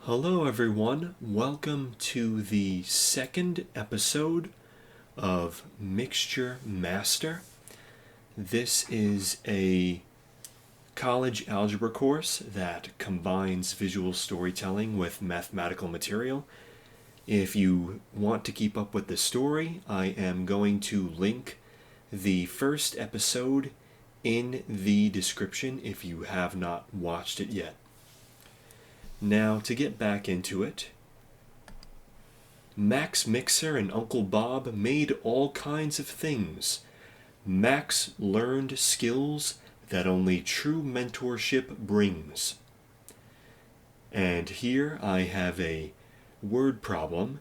Hello everyone, welcome to the second episode of Mixture Master. This is a college algebra course that combines visual storytelling with mathematical material. If you want to keep up with the story, I am going to link the first episode in the description if you have not watched it yet. Now, to get back into it, Max Mixer and Uncle Bob made all kinds of things. Max learned skills that only true mentorship brings. And here I have a word problem.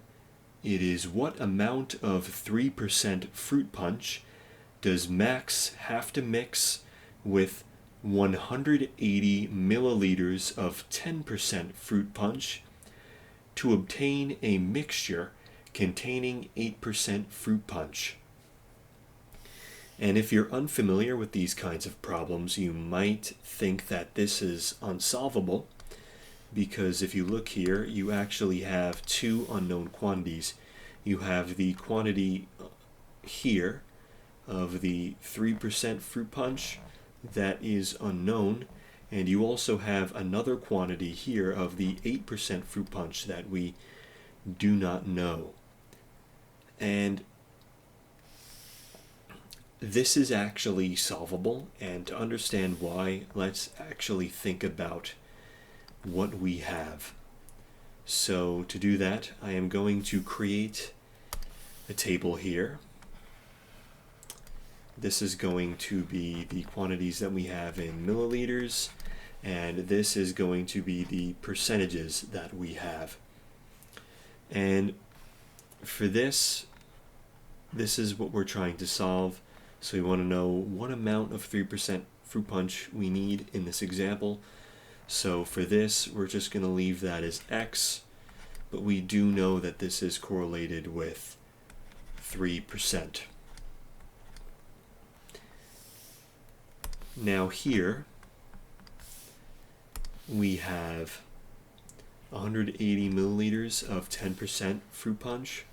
It is, what amount of 3% fruit punch does Max have to mix with 180 milliliters of 10% fruit punch to obtain a mixture containing 8% fruit punch? And if you're unfamiliar with these kinds of problems, you might think that this is unsolvable, because if you look here, you actually have two unknown quantities. You have the quantity here of the 3% fruit punch that is unknown, and you also have another quantity here of the 8% fruit punch that we do not know. And this is actually solvable, and to understand why, let's actually think about what we have. So to do that, I am going to create a table here. This is going to be the quantities that we have in milliliters, and this is going to be the percentages that we have. And for this is what we're trying to solve. So we want to know what amount of 3% fruit punch we need in this example. So for this, we're just going to leave that as x, but we do know that this is correlated with 3%. Now here we have 180 milliliters of 10% fruit punch.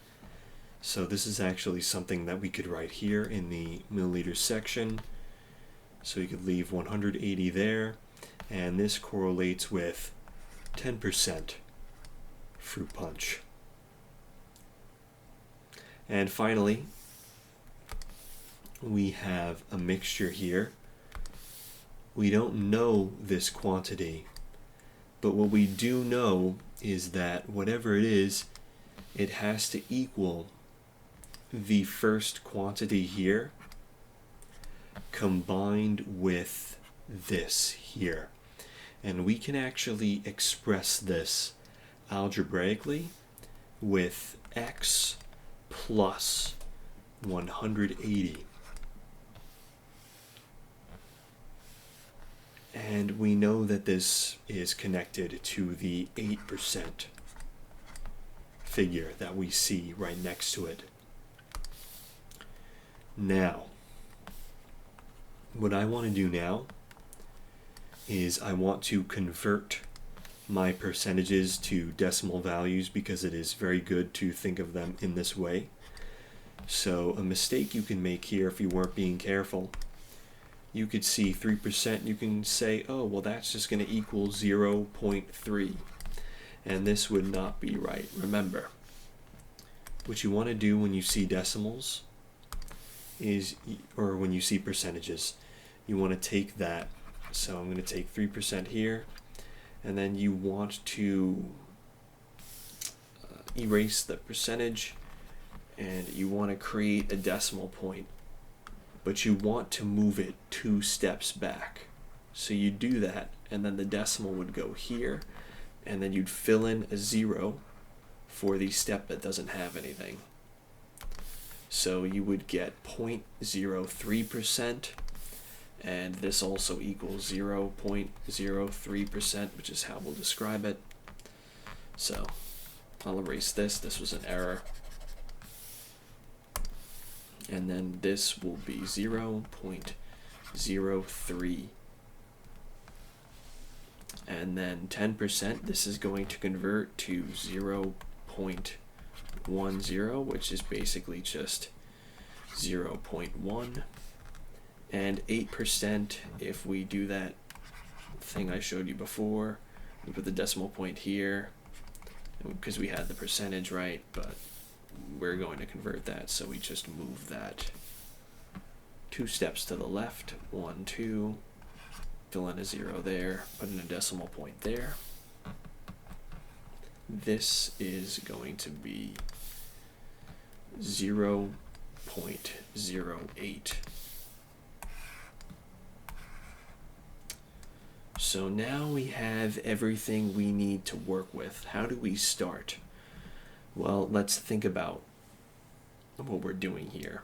So this is actually something that we could write here in the milliliters section. So we could leave 180 there, and this correlates with 10% fruit punch. And finally, we have a mixture here. We don't know this quantity, but what we do know is that whatever it is, it has to equal the first quantity here combined with this here. And we can actually express this algebraically with x plus 180. And we know that this is connected to the 8% figure that we see right next to it. Now, what I want to do now is I want to convert my percentages to decimal values, because it is very good to think of them in this way. So a mistake you can make here if you weren't being careful, you could see 3%, you can say, oh, well, that's just going to equal 0.3. And this would not be right. Remember, what you want to do when you see decimals is, or when you see percentages, you want to take that. So I'm going to take 3% here, and then you want to erase the percentage, and you want to create a decimal point. But you want to move it 2 steps back. So you do that, and then the decimal would go here, and then you'd fill in a 0 for the step that doesn't have anything. So you would get 0.03%, and this also equals 0.03%, which is how we'll describe it. So I'll erase this. This was an error. And then this will be 0.03. and then 10%, this is going to convert to 0.10, which is basically just 0.1. And 8%, if we do that thing I showed you before, we put the decimal point here because we had the percentage right, but we're going to convert that, so we just move that 2 steps to the left, 1, 2, fill in a 0 there, put in a decimal point there. This is going to be 0.08. So now we have everything we need to work with. How do we start? Well, let's think about what we're doing here.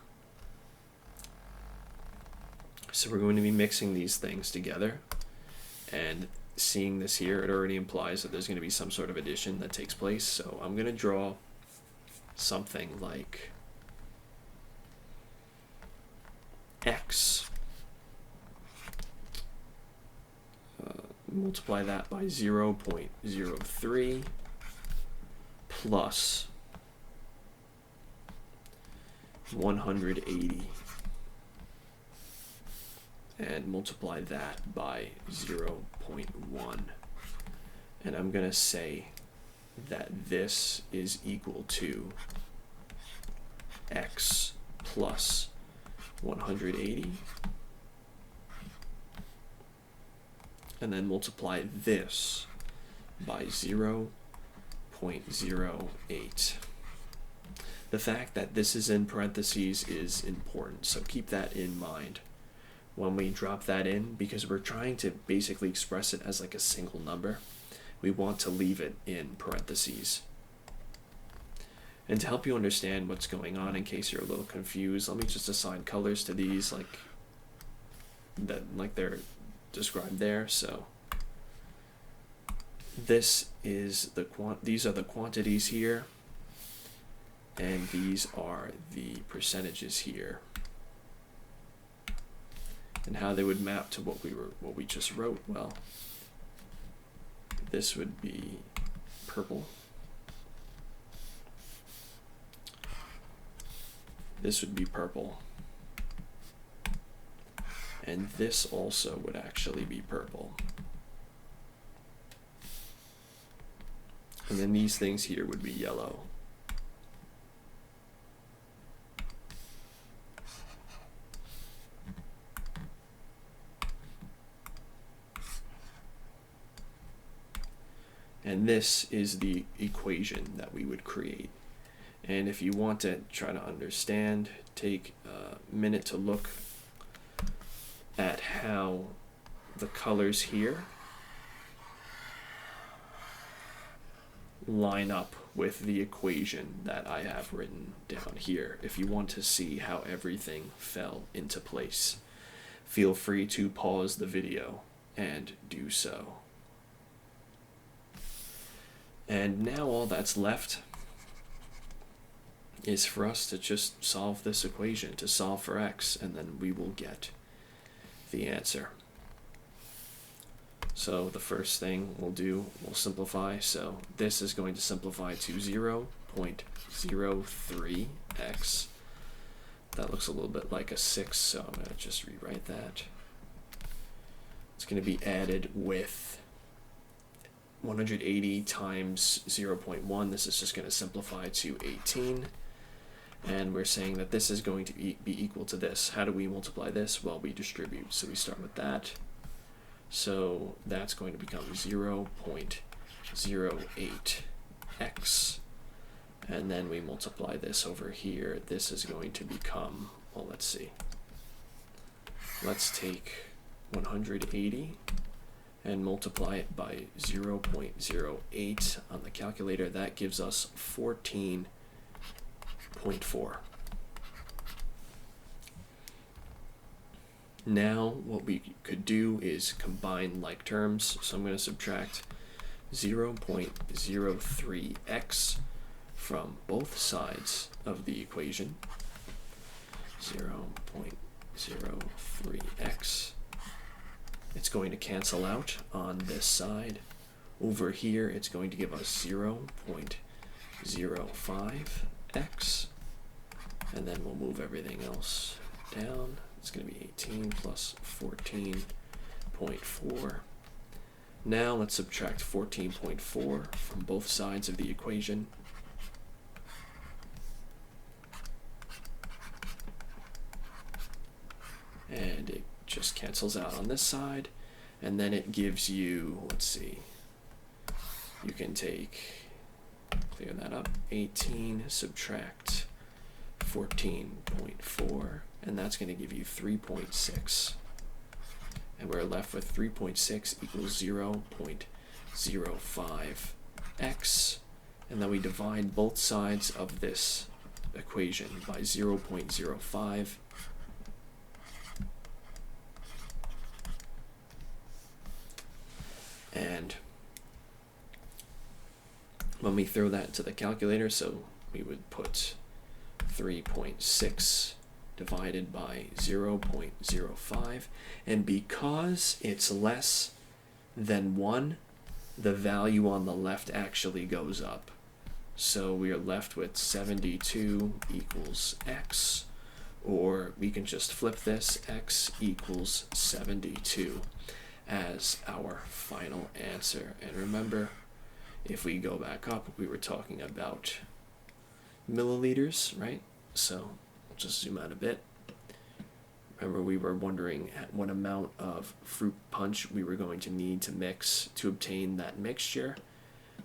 So we're going to be mixing these things together, and seeing this here, it already implies that there's going to be some sort of addition that takes place. So I'm going to draw something like x. Multiply that by 0.03 plus 180, and multiply that by 0.1. And I'm going to say that this is equal to x plus 180, and then multiply this by 0.08. The fact that this is in parentheses is important, so keep that in mind when we drop that in, because we're trying to basically express it as like a single number. We want to leave it in parentheses. And to help you understand what's going on, in case you're a little confused, let me just assign colors to these like they're described there. So this is these are the quantities here, and these are the percentages here, and how they would map to what we just wrote. Well, this would be purple, this would be purple, and this also would actually be purple. And then these things here would be yellow. And this is the equation that we would create. And if you want to try to understand, take a minute to look at how the colors here line up with the equation that I have written down here. If you want to see how everything fell into place, feel free to pause the video and do so. And now all that's left is for us to just solve this equation, to solve for x, and then we will get the answer. So the first thing we'll do, we'll simplify. So this is going to simplify to 0.03x. That looks a little bit like a 6, so I'm going to just rewrite that. It's going to be added with 180 times 0.1. This is just going to simplify to 18. And we're saying that this is going to be equal to this. How do we multiply this? Well, we distribute. So we start with that. So that's going to become 0.08x. And then we multiply this over here. This is going to become, well, let's see. Let's take 180 and multiply it by 0.08 on the calculator. That gives us 14.4. Now what we could do is combine like terms. So I'm going to subtract 0.03x from both sides of the equation. 0.03x it's going to cancel out on this side. Over here, it's going to give us 0.05x, and then we'll move everything else down. It's going to be 18 plus 14.4. Now let's subtract 14.4 from both sides of the equation. And it just cancels out on this side, and then it gives you, let's see, you can clear that up, 18 subtract 14.4, and that's going to give you 3.6. And we're left with 3.6 equals 0.05x, and then we divide both sides of this equation by 0.05. And when we throw that into the calculator, so we would put 3.6 divided by 0.05, and because it's less than 1, the value on the left actually goes up. So we are left with 72 equals x, or we can just flip this, x equals 72 as our final answer. And remember, if we go back up, we were talking about milliliters, right? So just zoom out a bit. Remember, we were wondering what amount of fruit punch we were going to need to mix to obtain that mixture.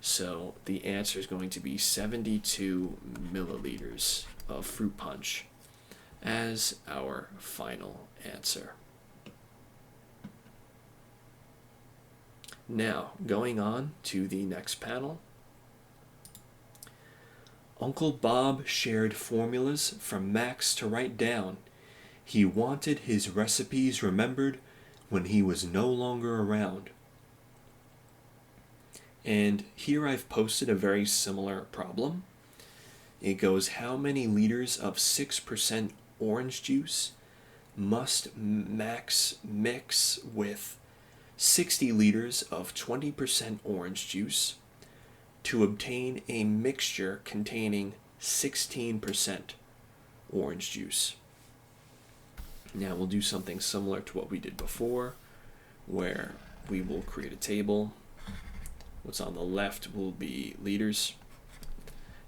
So the answer is going to be 72 milliliters of fruit punch as our final answer. Now, going on to the next panel. Uncle Bob shared formulas from Max to write down. He wanted his recipes remembered when he was no longer around. And here I've posted a very similar problem. It goes, how many liters of 6% orange juice must Max mix with 60 liters of 20% orange juice to obtain a mixture containing 16% orange juice? Now we'll do something similar to what we did before, where we will create a table. What's on the left will be liters,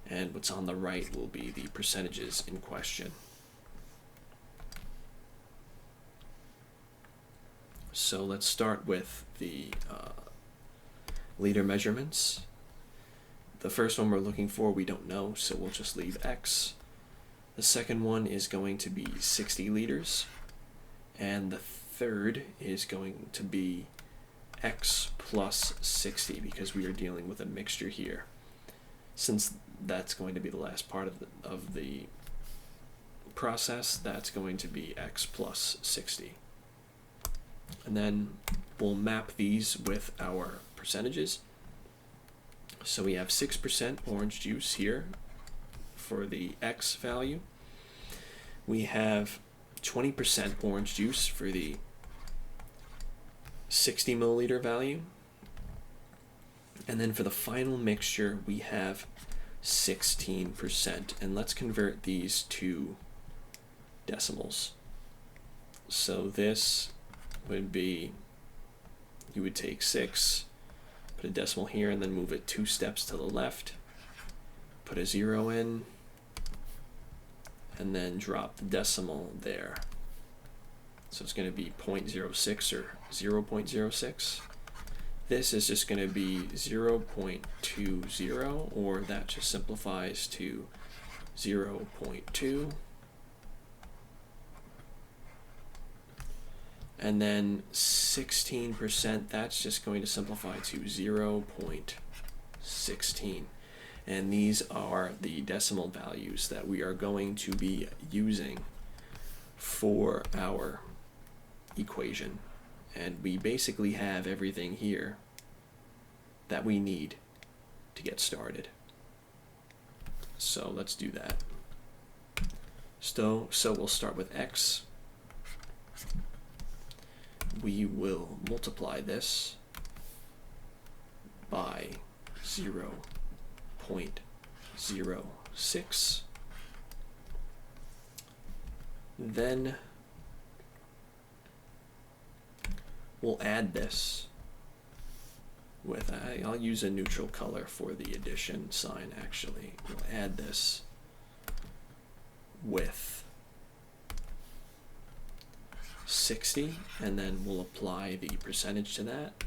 and what's on the right will be the percentages in question. So let's start with the liter measurements. The first one we're looking for, we don't know, so we'll just leave x. The second one is going to be 60 liters, and the third is going to be x plus 60, because we are dealing with a mixture here. Since that's going to be the last part of the process, that's going to be x plus 60. And then we'll map these with our percentages. So we have 6% orange juice here for the x value. We have 20% orange juice for the 60 milliliter value. And then for the final mixture, we have 16%. And let's convert these to decimals. So this would be, you would take 6, put a decimal here, and then move it 2 steps to the left, put a 0 in, and then drop the decimal there. So it's going to be 0.06 or 0.06. This is just going to be 0.20, or that just simplifies to 0.2. And then 16%, that's just going to simplify to 0.16. And these are the decimal values that we are going to be using for our equation. And we basically have everything here that we need to get started. So let's do that. So we'll start with x. we will multiply this by 0.06. Then we'll add this with, I'll use a neutral color for the addition sign actually. We'll add this with 60, and then we'll apply the percentage to that.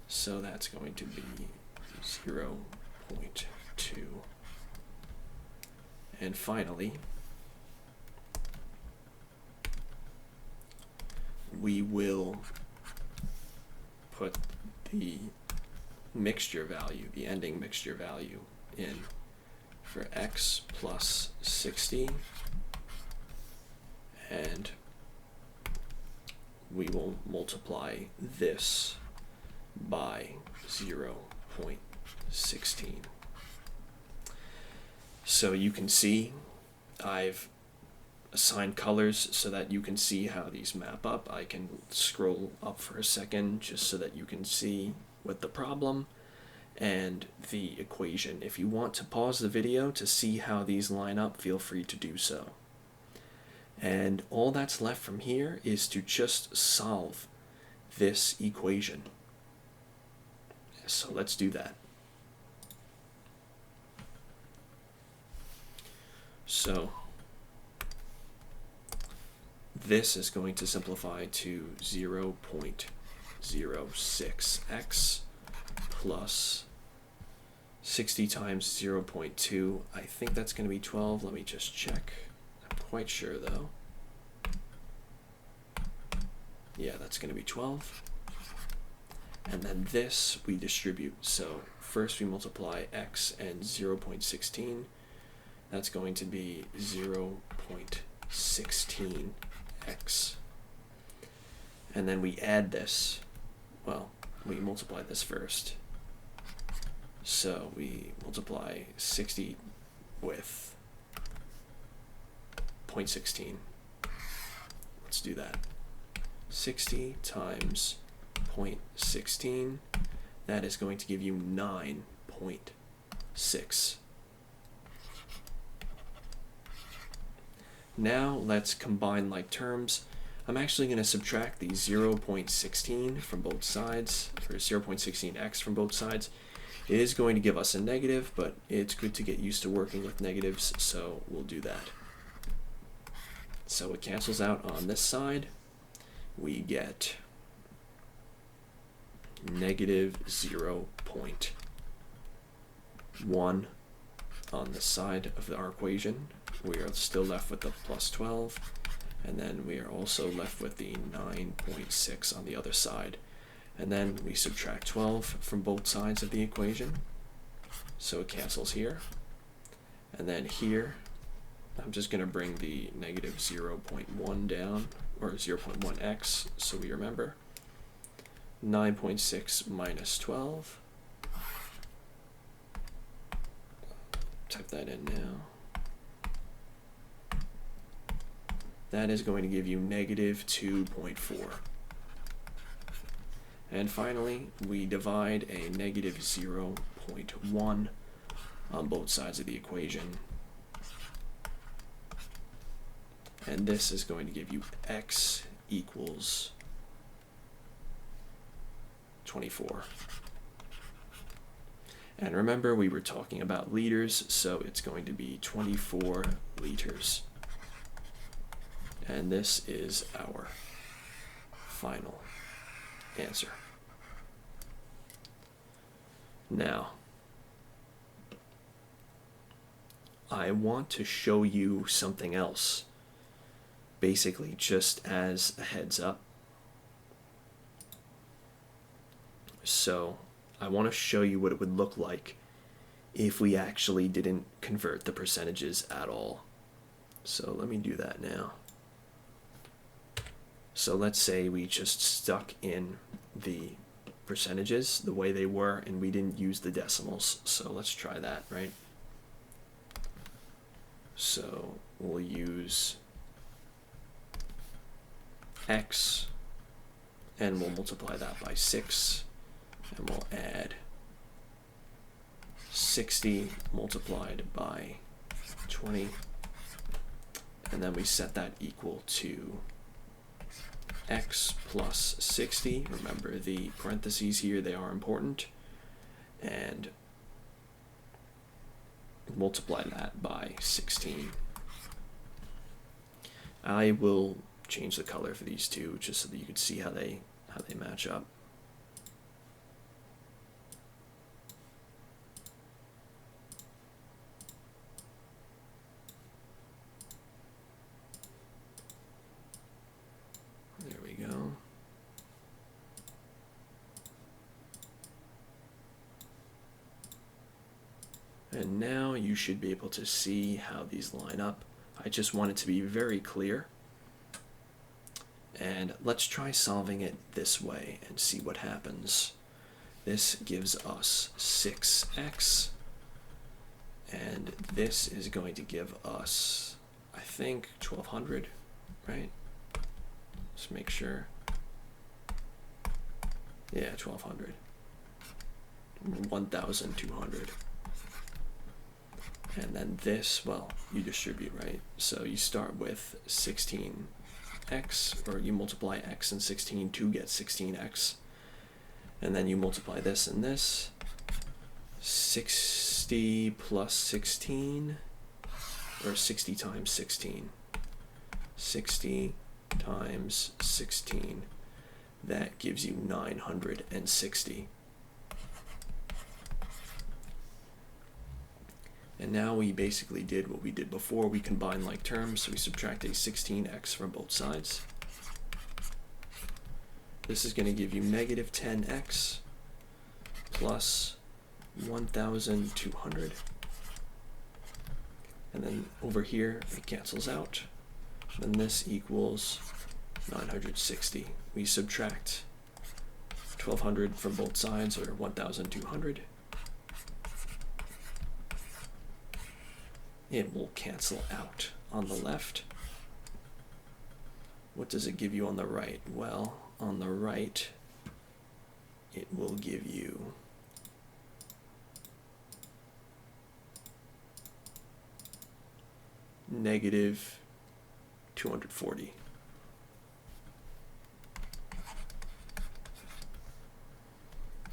So that's going to be 0.2. And finally, we will put the mixture value, the ending mixture value in for x plus 60, and we will multiply this by 0.16. So you can see I've assigned colors so that you can see how these map up. I can scroll up for a second just so that you can see with the problem and the equation. If you want to pause the video to see how these line up, feel free to do so. And all that's left from here is to just solve this equation. So let's do that. So this is going to simplify to 0.06x plus 60 times 0.2. I think that's going to be 12. Let me just check. I'm quite sure though. Yeah, that's going to be 12. And then this we distribute. So first we multiply x and 0.16. That's going to be 0.16x. And then we add this. Well, we multiply this first. So we multiply 60 with 0.16. Let's do that. 60 times 0.16, that is going to give you 9.6. Now let's combine like terms. I'm actually going to subtract the 0.16 from both sides, or 0.16x from both sides. It is going to give us a negative, but it's good to get used to working with negatives, so we'll do that. So it cancels out on this side. We get negative 0.1 on the side of our equation. We are still left with the plus 12, and then we are also left with the 9.6 on the other side. And then we subtract 12 from both sides of the equation, so it cancels here. And then here, I'm just going to bring the negative 0.1 down, or 0.1x, so we remember. 9.6 minus 12. Type that in now. That is going to give you negative 2.4. And finally, we divide a negative 0.1 on both sides of the equation. And this is going to give you x equals 24. And remember, we were talking about liters, so it's going to be 24 liters. And this is our final answer. Now, I want to show you something else, basically just as a heads up. So I want to show you what it would look like if we actually didn't convert the percentages at all. So let me do that now. So let's say we just stuck in the percentages the way they were and we didn't use the decimals. So let's try that, right? So we'll use x and we'll multiply that by 6, and we'll add 60 multiplied by 20, and then we set that equal to x plus 60. Remember the parentheses here, they are important, and multiply that by 16. I will change the color for these two just so that you can see how they match up. There we go. And now you should be able to see how these line up. I just want it to be very clear. And let's try solving it this way and see what happens. This gives us 6x, and this is going to give us, I think, 1200, right? Let's make sure. Yeah, 1200. 1200. And then this, well, you distribute, right? So you start with 16x, or you multiply x and 16 to get 16x. And then you multiply this and this. 60 plus 16, or 60 times 16. 60 times 16. That gives you 960. And now we basically did what we did before. We combine like terms, so we subtract a 16x from both sides. This is going to give you negative 10x plus 1,200. And then over here, it cancels out. And this equals 960. We subtract 1,200 from both sides, or 1,200. It will cancel out on the left. What does it give you on the right? Well, on the right, it will give you negative 240.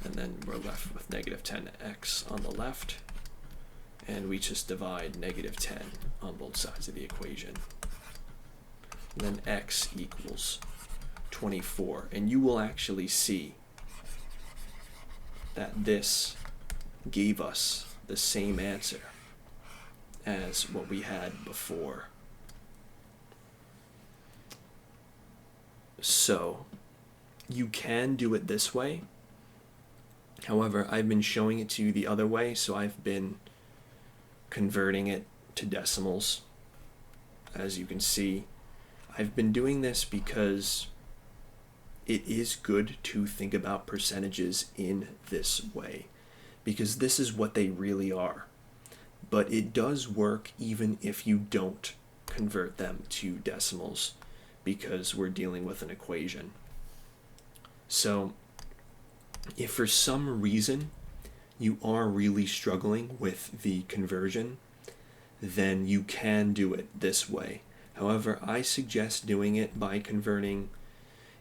And then we're left with negative 10x on the left. And we just divide negative 10 on both sides of the equation. And then x equals 24. And you will actually see that this gave us the same answer as what we had before. So you can do it this way. However, I've been showing it to you the other way, so I've been converting it to decimals. As you can see, I've been doing this because it is good to think about percentages in this way, because this is what they really are. But it does work even if you don't convert them to decimals, because we're dealing with an equation. So if for some reason you are really struggling with the conversion, then you can do it this way. However, I suggest doing it by converting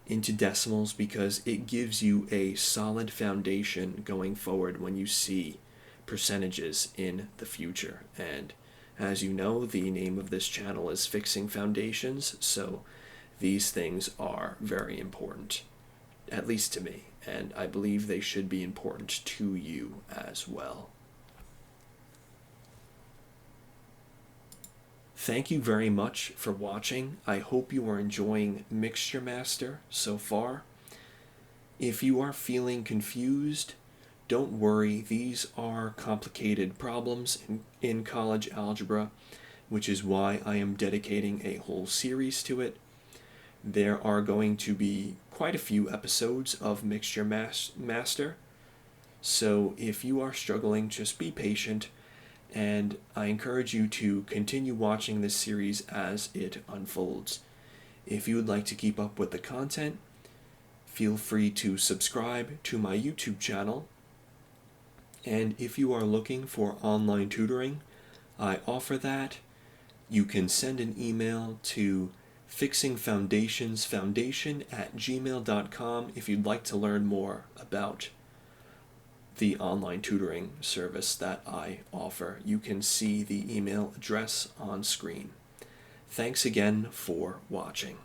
into decimals because it gives you a solid foundation going forward when you see percentages in the future. And as you know, the name of this channel is Fixing Foundations, so these things are very important, at least to me, and I believe they should be important to you as well. Thank you very much for watching. I hope you are enjoying Mixture Master so far. If you are feeling confused, don't worry. These are complicated problems in college algebra, which is why I am dedicating a whole series to it. There are going to be quite a few episodes of Mixture Master, so if you are struggling, just be patient, and I encourage you to continue watching this series as it unfolds. If you would like to keep up with the content, Feel free to subscribe to my YouTube channel. And if you are looking for online tutoring, I offer that. You can send an email to fixingfoundationsfoundation@gmail.com if you'd like to learn more about the online tutoring service that I offer. You can see the email address on screen. Thanks again for watching.